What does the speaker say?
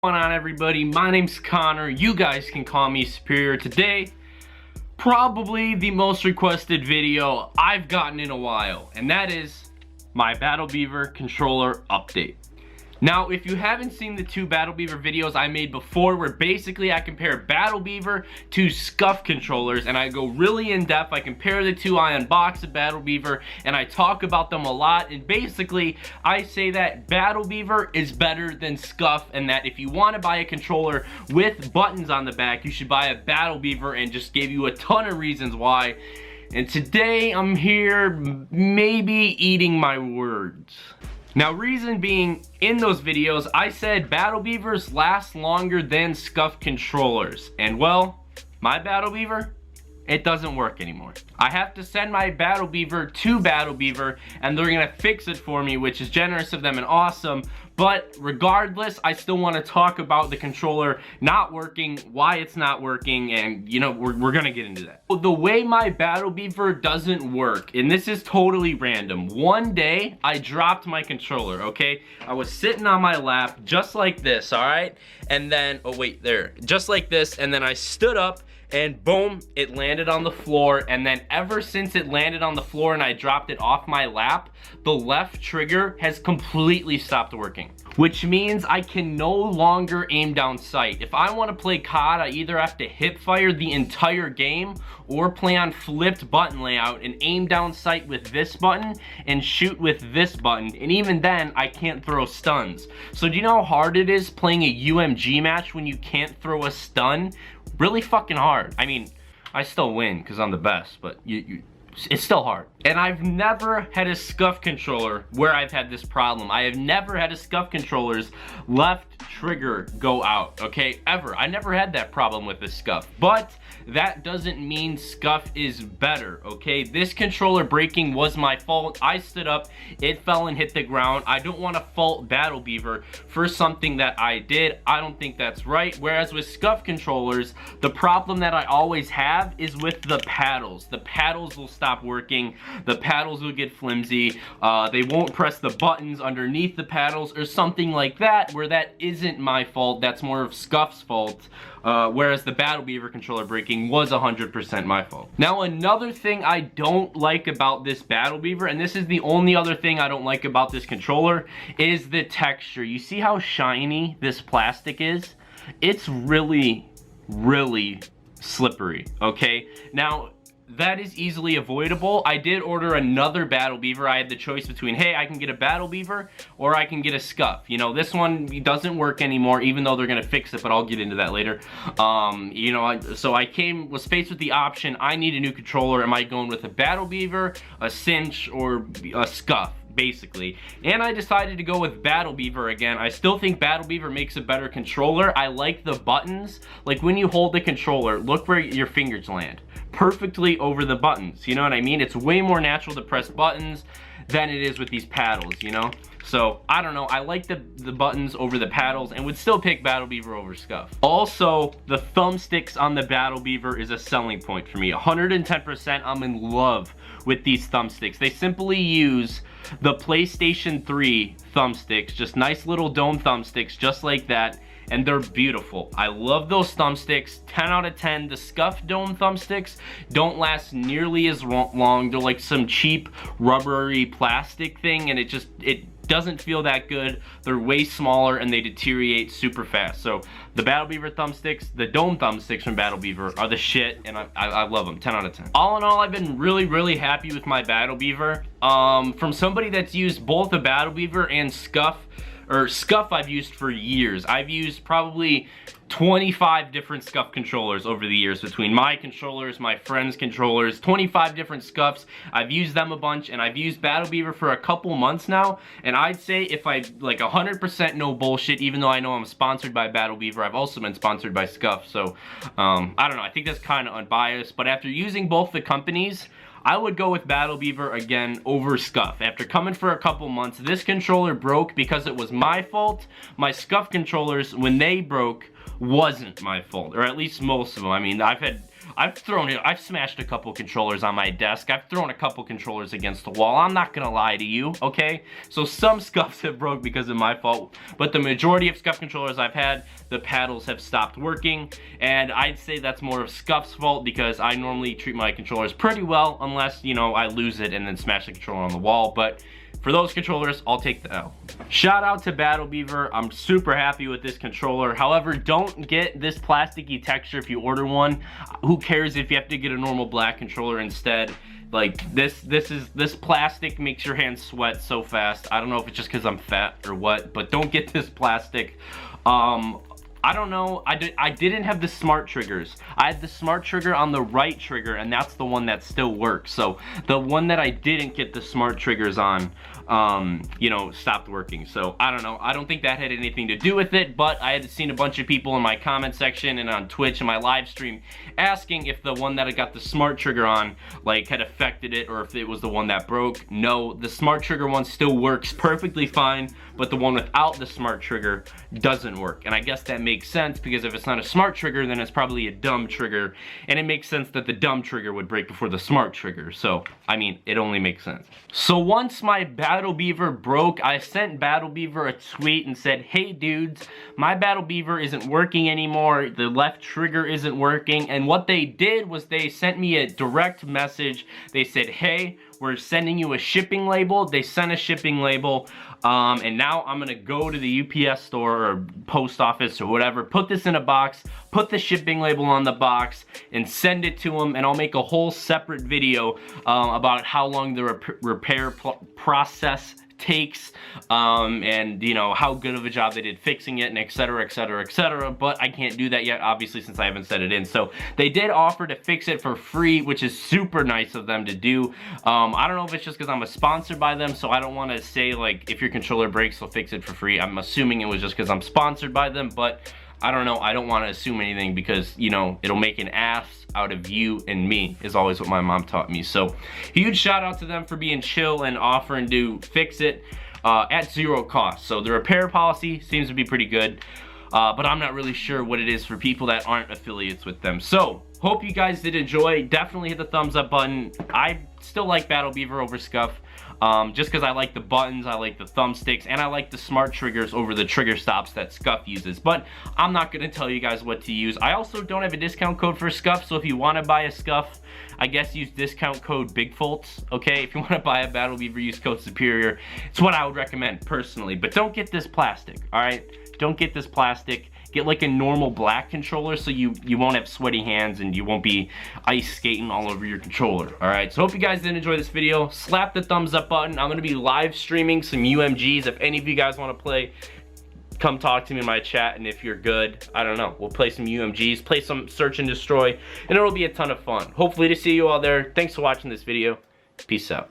What's going on, everybody? My name's Connor. You guys can call me Superior. Today, probably the most requested video I've gotten in a while, and that is my BATTLEBEAVER controller update. Now, if you haven't seen the two BATTLEBEAVER videos I made before, where basically I compare BATTLEBEAVER to SCUF controllers, and I go really in depth, I compare the two, I unbox a BATTLEBEAVER, and I talk about them a lot, and basically, I say that BATTLEBEAVER is better than SCUF, and that if you want to buy a controller with buttons on the back, you should buy a BATTLEBEAVER, and just gave you a ton of reasons why. And today, I'm here maybe eating my words. Now, reason being, in those videos, I said BATTLEBEAVERs last longer than SCUF controllers. And well, my BATTLEBEAVER, it doesn't work anymore. I have to send my BATTLEBEAVER to BATTLEBEAVER, and they're gonna fix it for me, which is generous of them and awesome. But regardless, I still want to talk about the controller not working, why it's not working, and you know, we're gonna get into that. The way my BATTLEBEAVER doesn't work, and this is totally random. One day, I dropped my controller, okay? I was sitting on my lap, just like this, all right? And then, oh wait, there, just like this, and then I stood up, and boom, it landed on the floor. And then ever since it landed on the floor and I dropped it off my lap, the left trigger has completely stopped working, which means I can no longer aim down sight. If I want to play COD, I either have to hip fire the entire game or play on flipped button layout and aim down sight with this button and shoot with this button. And even then, I can't throw stuns. So do you know how hard it is playing a UMG match when you can't throw a stun? Really fucking hard. I mean, I still win because I'm the best, but it's still hard. And I've never had a SCUF controller where I've had this problem. I have never had a SCUF controller's left trigger go out, okay? Ever. I never had that problem with the SCUF. But that doesn't mean SCUF is better, okay? This controller breaking was my fault. I stood up, it fell and hit the ground. I don't want to fault BATTLEBEAVER for something that I did. I don't think that's right. Whereas with SCUF controllers, the problem that I always have is with the paddles. The paddles will stop working. The paddles will get flimsy. They won't press the buttons underneath the paddles or something like that, where that isn't my fault. That's more of SCUF's fault. Whereas the BATTLEBEAVER controller breaking was 100% my fault. Now, another thing I don't like about this BATTLEBEAVER, and this is the only other thing I don't like about this controller, is the texture. You see how shiny this plastic is? It's really, really slippery, okay? Now, that is easily avoidable. I did order another BATTLEBEAVER. I had the choice between, hey, I can get a BATTLEBEAVER or I can get a SCUF. You know, this one doesn't work anymore, even though they're gonna fix it, but I'll get into that later. You know, so I was faced with the option, I need a new controller. Am I going with a BATTLEBEAVER, a Cinch, or a SCUF? Basically, and I decided to go with BATTLEBEAVER again. I still think BATTLEBEAVER makes a better controller. I like the buttons. Like when you hold the controller, look where your fingers land. Perfectly over the buttons, you know what I mean? It's way more natural to press buttons than it is with these paddles, you know? So, I don't know, I like the buttons over the paddles and would still pick BATTLEBEAVER over SCUF. Also, the thumbsticks on the BATTLEBEAVER is a selling point for me. 110%, I'm in love with these thumbsticks. They simply use the PlayStation 3 thumbsticks, just nice little dome thumbsticks, just like that, and they're beautiful. I love those thumbsticks. 10 out of 10. The SCUF dome thumbsticks don't last nearly as long. They're like some cheap rubbery plastic thing, and it doesn't feel that good. They're way smaller and they deteriorate super fast. So the BATTLEBEAVER thumbsticks, the dome thumbsticks from BATTLEBEAVER are the shit, and I love them. 10 out of 10. All in all, I've been really, really happy with my BATTLEBEAVER. From somebody that's used both a BATTLEBEAVER and SCUF, or SCUF I've used for years. I've used probably 25 different SCUF controllers over the years, between my controllers, my friends' controllers, 25 different SCUFs. I've used them a bunch, and I've used BATTLEBEAVER for a couple months now, and I'd say if I, like 100% no bullshit, even though I know I'm sponsored by BATTLEBEAVER, I've also been sponsored by SCUF, so I don't know, I think that's kind of unbiased, but after using both the companies, I would go with BATTLEBEAVER again over SCUF. After coming for a couple months, this controller broke because it was my fault. My SCUF controllers, when they broke, wasn't my fault, or at least most of them. I mean, I've had I've smashed a couple controllers on my desk. I've thrown a couple controllers against the wall. I'm not gonna lie to you, okay? So some scuffs have broke because of my fault, but the majority of scuff controllers I've had, the paddles have stopped working, and I'd say that's more of Scuff's fault because I normally treat my controllers pretty well unless, you know, I lose it and then smash the controller on the wall, but for those controllers, I'll take the L. Shout out to BattleBeaver. I'm super happy with this controller. However, don't get this plasticky texture if you order one. Who cares if you have to get a normal black controller instead? Like this plastic makes your hands sweat so fast. I don't know if it's just because I'm fat or what, but don't get this plastic. I don't know, I didn't have the smart triggers. I had the smart trigger on the right trigger, and that's the one that still works. So the one that I didn't get the smart triggers on, you know, stopped working. So I don't know, I don't think that had anything to do with it, but I had seen a bunch of people in my comment section and on Twitch and my live stream asking if the one that I got the smart trigger on, like, had affected it or if it was the one that broke. No, the smart trigger one still works perfectly fine, but the one without the smart trigger doesn't work. And I guess that makes sense because if it's not a smart trigger, then it's probably a dumb trigger, and it makes sense that the dumb trigger would break before the smart trigger. So I mean, it only makes sense. So once my BattleBeaver broke, I sent BattleBeaver a tweet and said, hey dudes, my BattleBeaver isn't working anymore, the left trigger isn't working. And what they did was they sent me a direct message. They said, hey, we're sending you a shipping label. They sent a shipping label, and now I'm gonna go to the UPS store or post office or whatever, put this in a box, put the shipping label on the box, and send it to them, and I'll make a whole separate video about how long the repair process takes, and you know, how good of a job they did fixing it, and etc, etc, etc. But I can't do that yet, obviously, since I haven't set it in. So they did offer to fix it for free, which is super nice of them to do. I don't know if it's just because I'm a sponsor by them, so I don't want to say like, if your controller breaks, they'll fix it for free. I'm assuming it was just because I'm sponsored by them, but I don't know. I don't want to assume anything because, you know, it'll make an ass out of you and me, is always what my mom taught me. So huge shout out to them for being chill and offering to fix it at zero cost. So the repair policy seems to be pretty good, but I'm not really sure what it is for people that aren't affiliates with them. So hope you guys did enjoy. Definitely hit the thumbs up button. I still like BattleBeaver over Scuff. Just because I like the buttons, I like the thumbsticks, and I like the smart triggers over the trigger stops that Scuff uses. But I'm not going to tell you guys what to use. I also don't have a discount code for Scuff, so if you want to buy a Scuff, I guess use discount code BIGFOLTS, okay? If you want to buy a BattleBeaver, use code SooSuperior. It's what I would recommend personally, but don't get this plastic, all right? Don't get this plastic. Get like a normal black controller so you won't have sweaty hands and you won't be ice skating all over your controller. Alright, so hope you guys did enjoy this video. Slap the thumbs up button. I'm going to be live streaming some UMGs. If any of you guys want to play, come talk to me in my chat, and if you're good, I don't know, we'll play some UMGs, play some Search and Destroy, and it'll be a ton of fun. Hopefully to see you all there. Thanks for watching this video. Peace out.